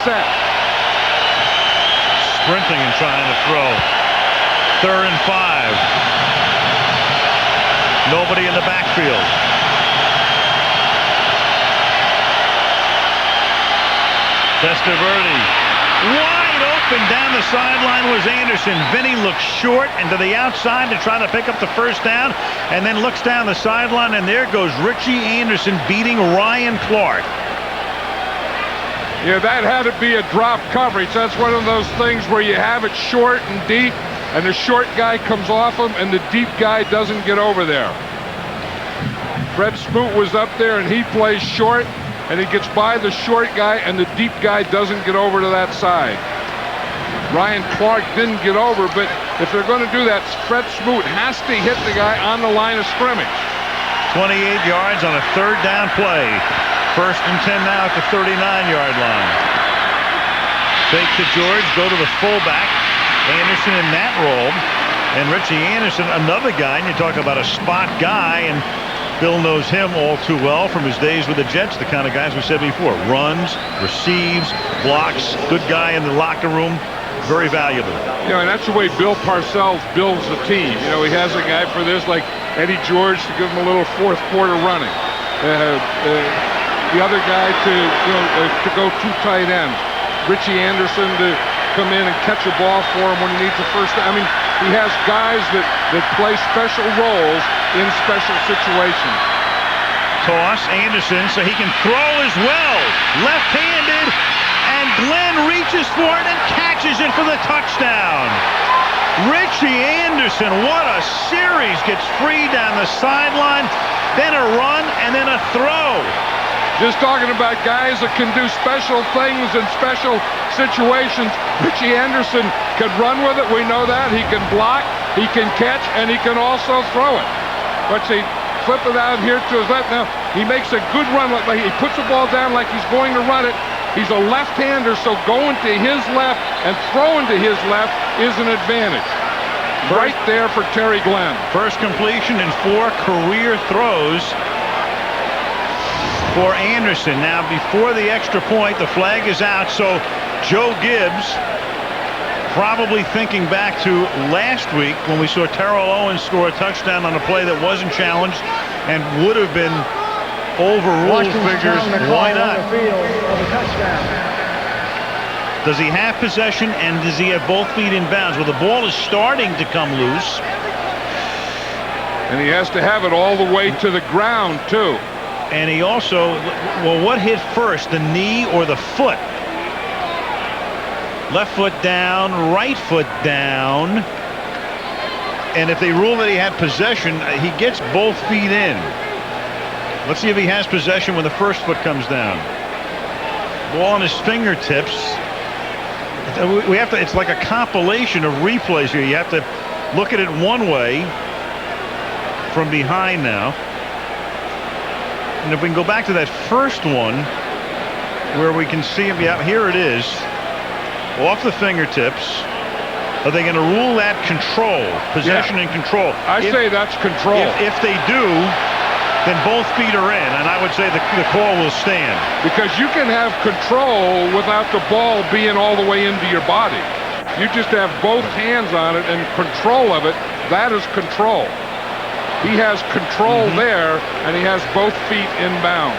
set. Sprinting and trying to throw. 3rd and 5. Nobody in the backfield. Testaverde wide open down the sideline was Anderson. Vinny looks short and to the outside to try to pick up the first down, and then looks down the sideline, and there goes Richie Anderson beating Ryan Clark. Yeah, that had to be a drop coverage. That's one of those things where you have it short and deep, and the short guy comes off him, and the deep guy doesn't get over there. Fred Smoot was up there, and he plays short, and he gets by the short guy, and the deep guy doesn't get over to that side. Ryan Clark didn't get over, but if they're going to do that, Fred Smoot has to hit the guy on the line of scrimmage. 28 yards on a 3rd down play. 1st and 10 now at the 39-yard line. Fake to George, go to the fullback. Anderson in that role. And Richie Anderson, another guy, and you talk about a spot guy, and Bill knows him all too well from his days with the Jets, the kind of guys we said before. Runs, receives, blocks, good guy in the locker room, very valuable. You know, and that's the way Bill Parcells builds the team. You know, he has a guy for this like Eddie George to give him a little 4th quarter running. The other guy to go 2 tight ends. Richie Anderson to come in and catch a ball for him when he needs a first down. I mean, he has guys that play special roles in special situations. Toss Anderson so he can throw as well. Left-handed, and Glenn reaches for it and catches it for the touchdown. Richie Anderson, what a series. Gets free down the sideline, then a run, and then a throw. Just talking about guys that can do special things in special situations. Richie Anderson can run with it. We know that. He can block, he can catch, and he can also throw it. Let's see, flip it out here to his left. Now, he makes a good run. He puts the ball down like he's going to run it. He's a left-hander, so going to his left and throwing to his left is an advantage. Right there for Terry Glenn. First completion in 4 career throws for Anderson. Now, before the extra point, the flag is out, so Joe Gibbs probably thinking back to last week when we saw Terrell Owens score a touchdown on a play that wasn't challenged and would have been overruled. Figures, why not? Does he have possession, and does he have both feet in bounds? Well, the ball is starting to come loose. And he has to have it all the way to the ground, too. And he also, well, what hit first, the knee or the foot? Left foot down, right foot down. And if they rule that he had possession, he gets both feet in. Let's see if he has possession when the first foot comes down. Ball on his fingertips. We have to, it's like a compilation of replays here. You have to look at it one way from behind now. And if we can go back to that first one where we can see him, yeah, here it is, off the fingertips. Are they going to rule that control, possession and control? I say that's control. If they do, then both feet are in, and I would say the call will stand. Because you can have control without the ball being all the way into your body. You just have both hands on it and control of it. That is control. He has control there, and he has both feet in bounds.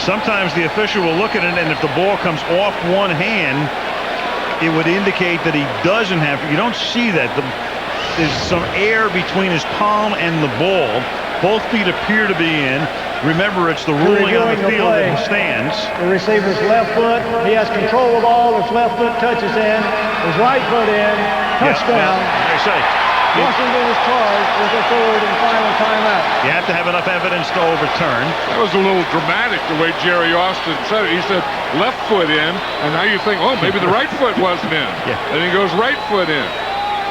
Sometimes the official will look at it, and if the ball comes off one hand, it would indicate that he doesn't have. You don't see that. There's some air between his palm and the ball. Both feet appear to be in. Remember, it's the ruling on the field that stands. The receiver's left foot. He has control of all. His left foot touches in. His right foot in. Touchdown. I say. Washington is charged with a 3rd and final timeout. You have to have enough evidence to overturn. That was a little dramatic the way Jerry Austin said it. He said left foot in, and now you think, oh, maybe the right foot wasn't in. And he goes right foot in.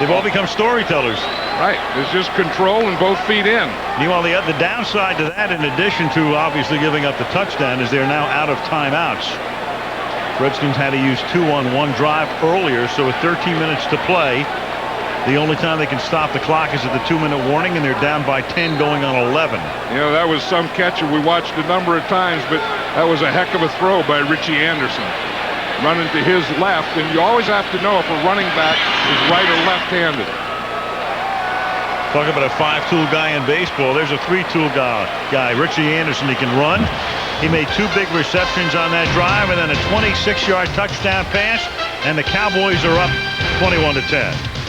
They've all become storytellers. Right. It's just control and both feet in. Meanwhile, the downside to that, in addition to obviously giving up the touchdown, is they're now out of timeouts. Redskins had to use 2-on-1 drive earlier, so with 13 minutes to play, the only time they can stop the clock is at the 2-minute warning, and they're down by 10 going on 11. You know, that was some catcher we watched a number of times, but that was a heck of a throw by Richie Anderson. running to his left, and you always have to know if a running back is right or left-handed. Talk about a 5-tool guy in baseball. There's a 3-tool guy, Richie Anderson. He can run. He made 2 big receptions on that drive, and then a 26-yard touchdown pass, and the Cowboys are up 21-10.